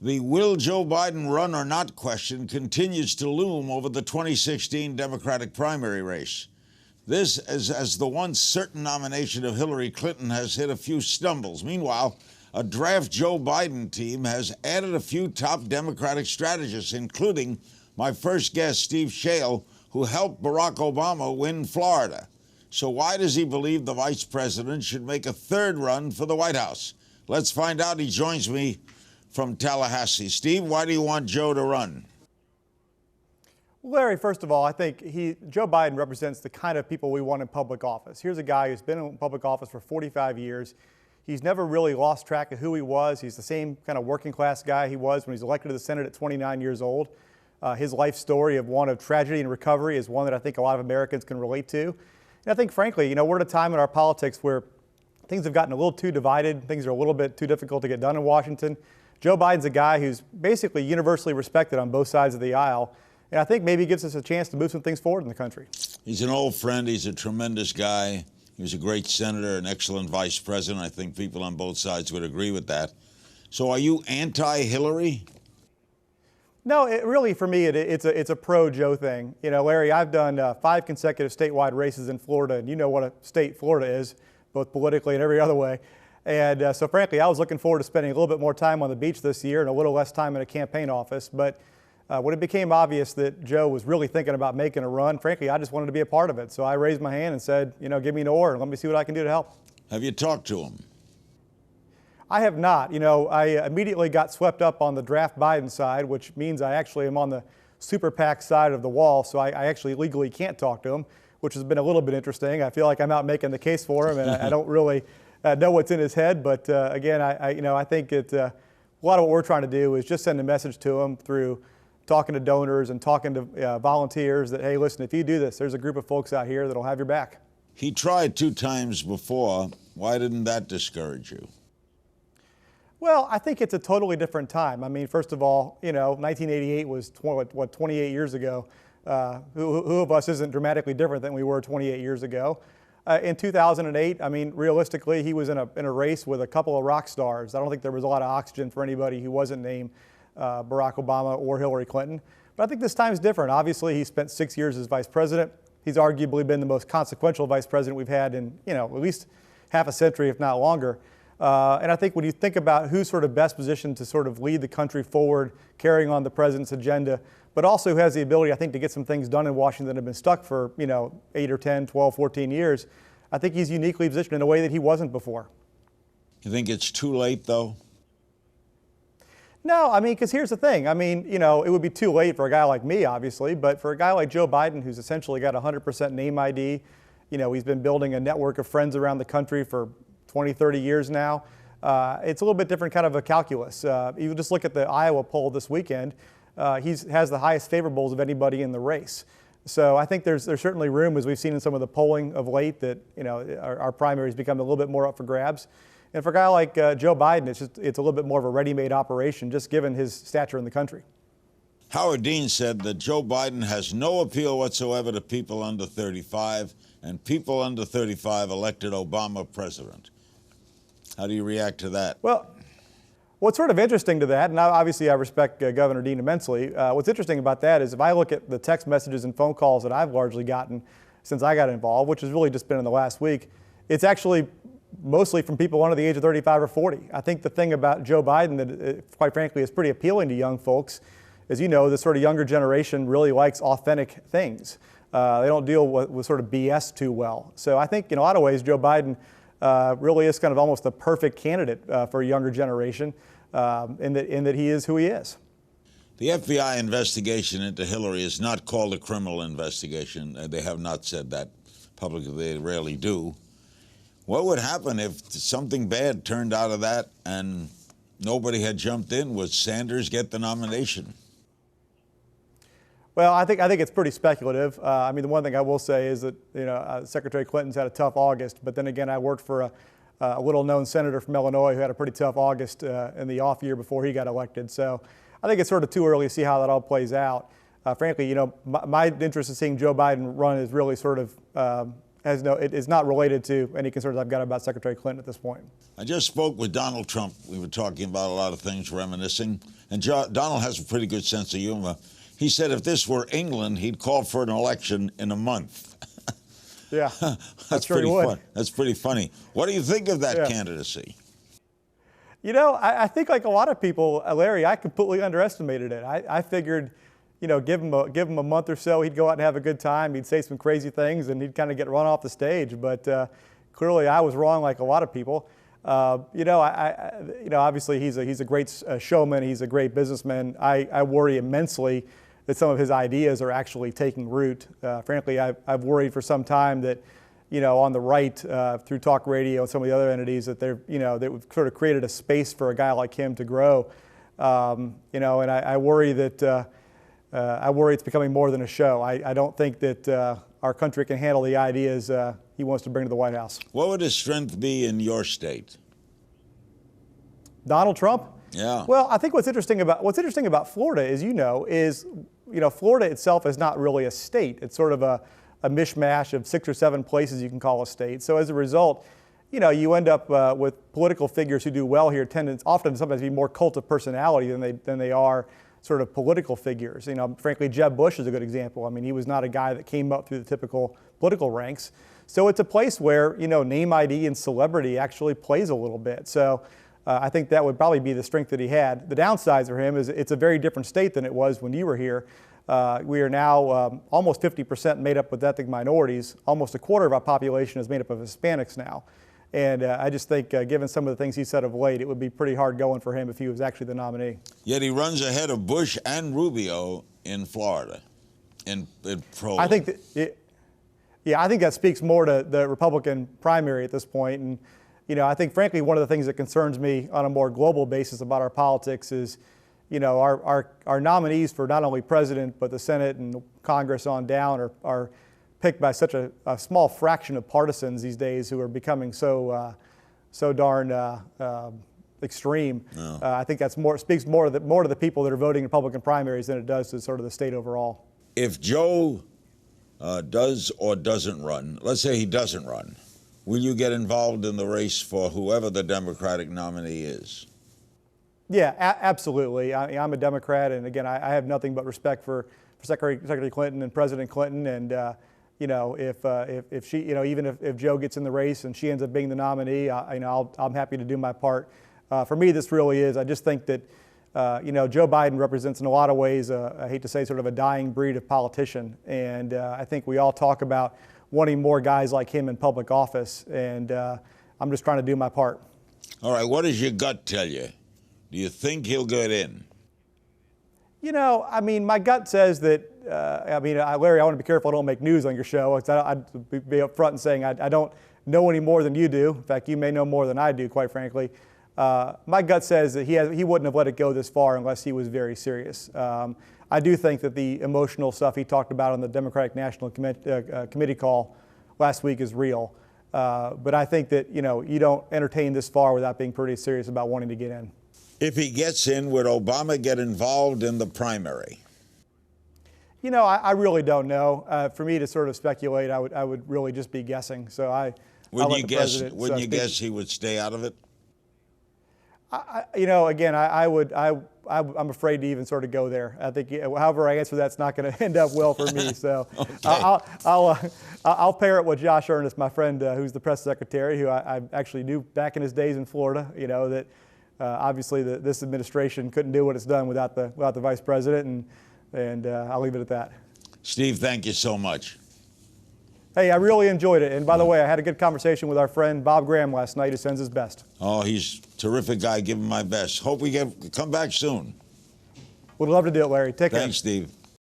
The will Joe Biden run or not question continues to loom over the 2016 Democratic primary race. This, as the once certain nomination of Hillary Clinton has hit a few stumbles. Meanwhile, a draft Joe Biden team has added a few top Democratic strategists, including my first guest, Steve Schale, who helped Barack Obama win Florida. So why does he believe the vice president should make a third run for the White House? Let's find out. He joins me from Tallahassee. Steve, why do you want Joe to run? Larry, first of all, I think Joe Biden represents the kind of people we want in public office. Here's a guy who's been in public office for 45 years. He's never really lost track of who he was. He's the same kind of working class guy he was when he was elected to the Senate at 29 years old. His life story of one of tragedy and recovery is one that I think a lot of Americans can relate to. And I think, frankly, we're at a time in our politics where things have gotten a little too divided. Things are a little bit too difficult to get done in Washington. Joe Biden's a guy who's basically universally respected on both sides of the aisle. And I think maybe he gives us a chance to move some things forward in the country. He's an old friend. He's a tremendous guy. He was a great senator, an excellent vice president. I think people on both sides would agree with that. So are you anti-Hillary? No, really, for me, it's a pro-Joe thing. Larry, I've done 5 consecutive statewide races in Florida, and you know what a state Florida is, both politically and every other way. And so, frankly, I was looking forward to spending a little bit more time on the beach this year and a little less time in a campaign office. But when it became obvious that Joe was really thinking about making a run, frankly, I just wanted to be a part of it. So I raised my hand and said, give me an oar and let me see what I can do to help. Have you talked to him? I have not. I immediately got swept up on the draft Biden side, which means I actually am on the super PAC side of the wall, so I actually legally can't talk to him, which has been a little bit interesting. I feel like I'm out making the case for him, and I don't really know what's in his head. But again, I think a lot of what we're trying to do is just send a message to him through talking to donors and talking to volunteers that, hey, listen, if you do this, there's a group of folks out here that'll have your back. He tried 2 times before. Why didn't that discourage you? Well, I think it's a totally different time. I mean, first of all, 1988 was 28 years ago. Who of us isn't dramatically different than we were 28 years ago? In 2008, I mean, realistically, he was in a race with a couple of rock stars. I don't think there was a lot of oxygen for anybody who wasn't named Barack Obama or Hillary Clinton. But I think this time is different. Obviously, he spent 6 years as vice president. He's arguably been the most consequential vice president we've had in, at least half a century, if not longer. And I think when you think about who's sort of best positioned to sort of lead the country forward, carrying on the president's agenda, but also who has the ability, I think, to get some things done in Washington that have been stuck for, 8 or 10, 12, 14 years, I think he's uniquely positioned in a way that he wasn't before. You think it's too late, though? No, I mean, because here's the thing. I mean, it would be too late for a guy like me, obviously, but for a guy like Joe Biden, who's essentially got 100% name ID, he's been building a network of friends around the country for 20, 30 years now. It's a little bit different kind of a calculus. You just look at the Iowa poll this weekend. He has the highest favorables of anybody in the race. So I think there's certainly room, as we've seen in some of the polling of late, that our primaries become a little bit more up for grabs. And for a guy like Joe Biden, it's a little bit more of a ready-made operation, just given his stature in the country. Howard Dean said that Joe Biden has no appeal whatsoever to people under 35, and people under 35 elected Obama president. How do you react to that? Well, what's sort of interesting to that, and obviously I respect Governor Dean immensely, what's interesting about that is if I look at the text messages and phone calls that I've largely gotten since I got involved, which has really just been in the last week, it's actually mostly from people under the age of 35 or 40. I think the thing about Joe Biden that, quite frankly, is pretty appealing to young folks is, the sort of younger generation really likes authentic things. They don't deal with sort of BS too well. So I think in a lot of ways, Joe Biden really is kind of almost the perfect candidate for a younger generation in that he is who he is. The FBI investigation into Hillary is not called a criminal investigation. They have not said that publicly. They rarely do. What would happen if something bad turned out of that and nobody had jumped in? Would Sanders get the nomination? Well, I think it's pretty speculative. I mean, the one thing I will say is that Secretary Clinton's had a tough August, but then again, I worked for a little-known senator from Illinois who had a pretty tough August in the off year before he got elected. So I think it's sort of too early to see how that all plays out. Frankly, my interest in seeing Joe Biden run is really sort of it is not related to any concerns I've got about Secretary Clinton at this point. I just spoke with Donald Trump. We were talking about a lot of things, reminiscing. And Donald has a pretty good sense of humor. He said if this were England, he'd call for an election in a month. Yeah, That's sure pretty he would. fun. That's pretty funny. What do you think of that candidacy? You know, I think like a lot of people, Larry, I completely underestimated it. I figured, you know, give him a month or so, he'd go out and have a good time. He'd say some crazy things, and he'd kind of get run off the stage. But clearly, I was wrong, like a lot of people. You know, obviously he's a great showman. He's a great businessman. I worry immensely that some of his ideas are actually taking root. Frankly, I've worried for some time that, you know, on the right, through talk radio and some of the other entities, that they're, you know, that we've sort of created a space for a guy like him to grow. You know, and I worry that I worry it's becoming more than a show. I don't think that our country can handle the ideas he wants to bring to the White House. What would his strength be in your state? Donald Trump? Yeah. Well, I think what's interesting about Florida is, you know, Florida itself is not really a state. It's sort of a mishmash of 6 or 7 places you can call a state. So as a result, you know, you end up with political figures who do well here tend to often sometimes be more cult of personality than they are sort of political figures. You know, frankly, Jeb Bush is a good example. I mean, he was not a guy that came up through the typical political ranks. So it's a place where, you know, name ID and celebrity actually plays a little bit. So I think that would probably be the strength that he had. The downsides for him is it's a very different state than it was when you were here. We are now almost 50% made up with ethnic minorities. Almost a quarter of our population is made up of Hispanics now. And I just think, given some of the things he said of late, it would be pretty hard going for him if he was actually the nominee. Yet he runs ahead of Bush and Rubio in Florida, in polling. I think I think that speaks more to the Republican primary at this point. And, you know, I think, frankly, one of the things that concerns me on a more global basis about our politics is, you know, our nominees for not only president, but the Senate and Congress on down are picked by such a small fraction of partisans these days who are becoming so darn extreme. No. I think that's speaks more to the people that are voting in Republican primaries than it does to sort of the state overall. If Joe does or doesn't run, let's say he doesn't run, will you get involved in the race for whoever the Democratic nominee is? Yeah, absolutely. I'm a Democrat, and again, I have nothing but respect for Secretary Clinton and President Clinton. And you know, if she, you know, even if Joe gets in the race and she ends up being the nominee, you know, I'm happy to do my part. For me, this really is. I just think that you know, Joe Biden represents in a lot of ways, I hate to say, sort of a dying breed of politician. And I think we all talk about wanting more guys like him in public office, and I'm just trying to do my part. All right, what does your gut tell you? Do you think he'll get in? You know, I mean, my gut says that, Larry, I want to be careful I don't make news on your show. I'd be up front and saying I don't know any more than you do. In fact, you may know more than I do, quite frankly. My gut says that he wouldn't have let it go this far unless he was very serious. I do think that the emotional stuff he talked about on the Democratic National Committee call last week is real. But I think that, you know, you don't entertain this far without being pretty serious about wanting to get in. If he gets in, would Obama get involved in the primary? You know, I really don't know. For me to sort of speculate, I would really just be guessing. So wouldn't you guess he would stay out of it? You know, again, I'm afraid to even sort of go there. I think however I answer that's not going to end up well for me. So okay. I'll pair it with Josh Earnest, my friend, who's the press secretary, who I actually knew back in his days in Florida. You know that obviously this administration couldn't do what it's done without the vice president, and I'll leave it at that. Steve, thank you so much. Hey, I really enjoyed it. And by the way, I had a good conversation with our friend Bob Graham last night, who sends his best. Oh, he's a terrific guy. Give him my best. Hope we come back soon. Would love to do it, Larry. Take care. Thanks, Steve.